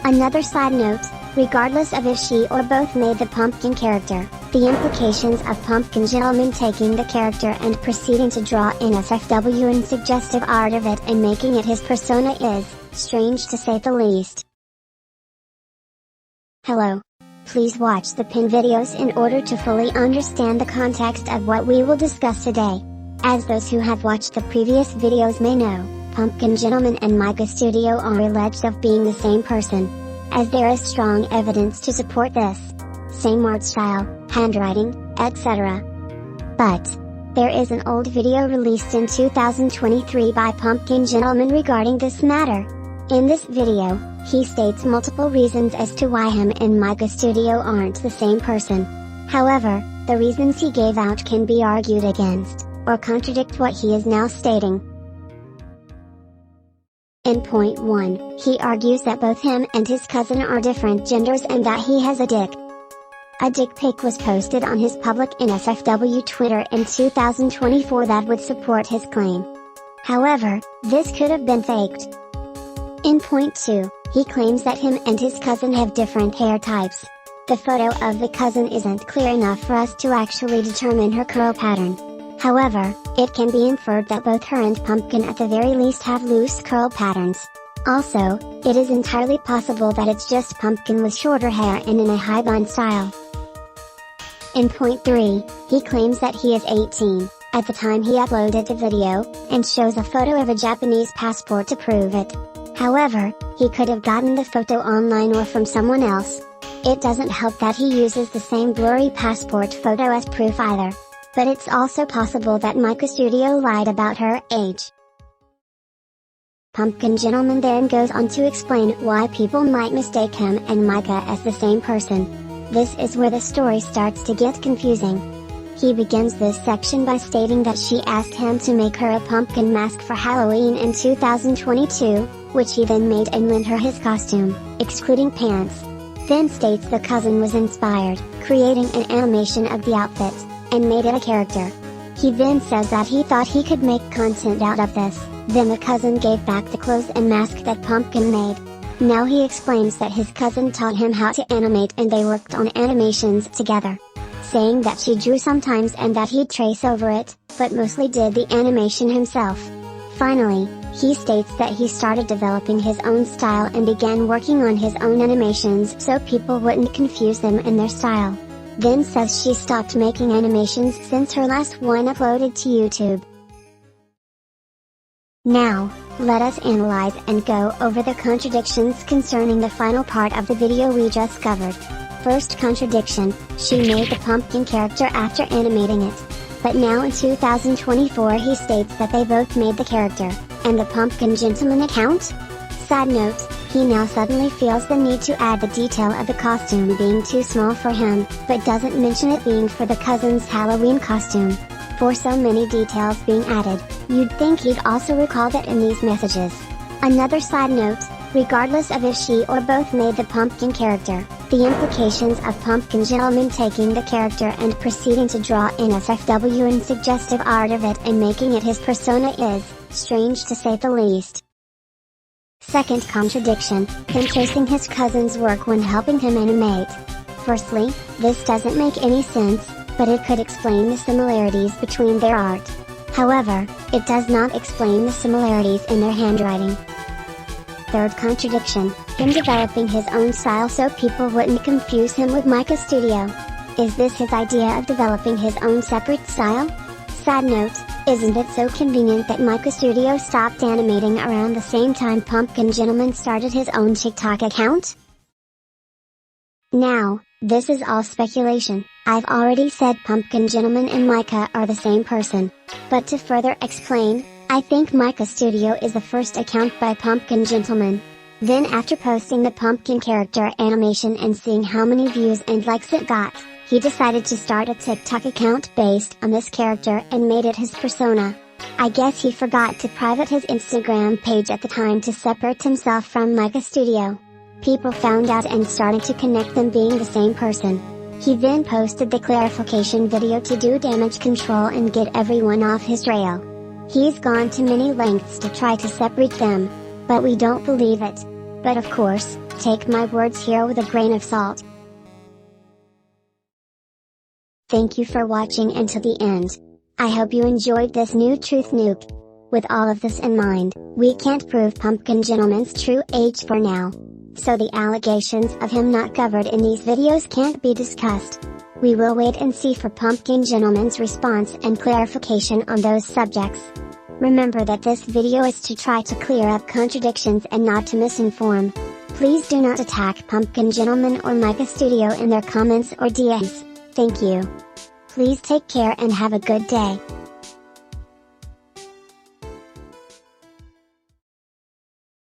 Another side note, regardless of if she or both made the pumpkin character, the implications of Pumpkin Gentleman taking the character and proceeding to draw in SFW and suggestive art of it and making it his persona is strange to say the least. Hello. Please watch the pin videos in order to fully understand the context of what we will discuss today. As those who have watched the previous videos may know, Pumpkin Gentleman and Micah Studio are alleged of being the same person, as there is strong evidence to support this. Same art style, handwriting, etc. But there is an old video released in 2023 by Pumpkin Gentleman regarding this matter. In this video, he states multiple reasons as to why him and Micah Studio aren't the same person. However, the reasons he gave out can be argued against, or contradict what he is now stating. In point 1, he argues that both him and his cousin are different genders and that he has a dick. A dick pic was posted on his public NSFW Twitter in 2024 that would support his claim. However, this could have been faked. In point 2, he claims that him and his cousin have different hair types. The photo of the cousin isn't clear enough for us to actually determine her curl pattern. However, it can be inferred that both her and Pumpkin at the very least have loose curl patterns. Also, it is entirely possible that it's just Pumpkin with shorter hair and in a high bun style. In point 3, he claims that he is 18, at the time he uploaded the video, and shows a photo of a Japanese passport to prove it. However, he could have gotten the photo online or from someone else. It doesn't help that he uses the same blurry passport photo as proof either. But it's also possible that Micah Studio lied about her age. Pumpkin Gentleman then goes on to explain why people might mistake him and Micah as the same person. This is where the story starts to get confusing. He begins this section by stating that she asked him to make her a pumpkin mask for Halloween in 2022, which he then made and lent her his costume, excluding pants. Then states the cousin was inspired, creating an animation of the outfit, and made it a character. He then says that he thought he could make content out of this, then the cousin gave back the clothes and mask that Pumpkin made. Now he explains that his cousin taught him how to animate and they worked on animations together. Saying that she drew sometimes and that he'd trace over it, but mostly did the animation himself. Finally, he states that he started developing his own style and began working on his own animations so people wouldn't confuse them in their style. Then says she stopped making animations since her last one uploaded to YouTube. Now, let us analyze and go over the contradictions concerning the final part of the video we just covered. First contradiction, she made the pumpkin character after animating it. But now in 2024 he states that they both made the character, and the Pumpkin Gentleman account? Side note, he now suddenly feels the need to add the detail of the costume being too small for him, but doesn't mention it being for the cousin's Halloween costume. For so many details being added, you'd think he'd also recall that in these messages. Another side note, regardless of if she or both made the pumpkin character, the implications of Pumpkin Gentleman taking the character and proceeding to draw in SFW and suggestive art of it and making it his persona is strange to say the least. Second contradiction, him tracing his cousin's work when helping him animate. Firstly, this doesn't make any sense, but it could explain the similarities between their art. However, it does not explain the similarities in their handwriting. Third contradiction, him developing his own style so people wouldn't confuse him with Micah Studio. Is this his idea of developing his own separate style? Side note, isn't it so convenient that Micah Studio stopped animating around the same time Pumpkin Gentleman started his own TikTok account? Now, this is all speculation. I've already said Pumpkin Gentleman and Micah are the same person. But to further explain, I think Micah Studio is the first account by Pumpkin Gentleman. Then after posting the pumpkin character animation and seeing how many views and likes it got, he decided to start a TikTok account based on this character and made it his persona. I guess he forgot to private his Instagram page at the time to separate himself from Micah Studio. People found out and started to connect them being the same person. He then posted the clarification video to do damage control and get everyone off his trail. He's gone to many lengths to try to separate them, but we don't believe it. But of course, take my words here with a grain of salt. Thank you for watching until the end. I hope you enjoyed this new truth nuke. With all of this in mind, we can't prove Pumpkin Gentleman's true age for now. So the allegations of him not covered in these videos can't be discussed. We will wait and see for Pumpkin Gentleman's response and clarification on those subjects. Remember that this video is to try to clear up contradictions and not to misinform. Please do not attack Pumpkin Gentleman or Micah Studio in their comments or DMs. Thank you. Please take care and have a good day.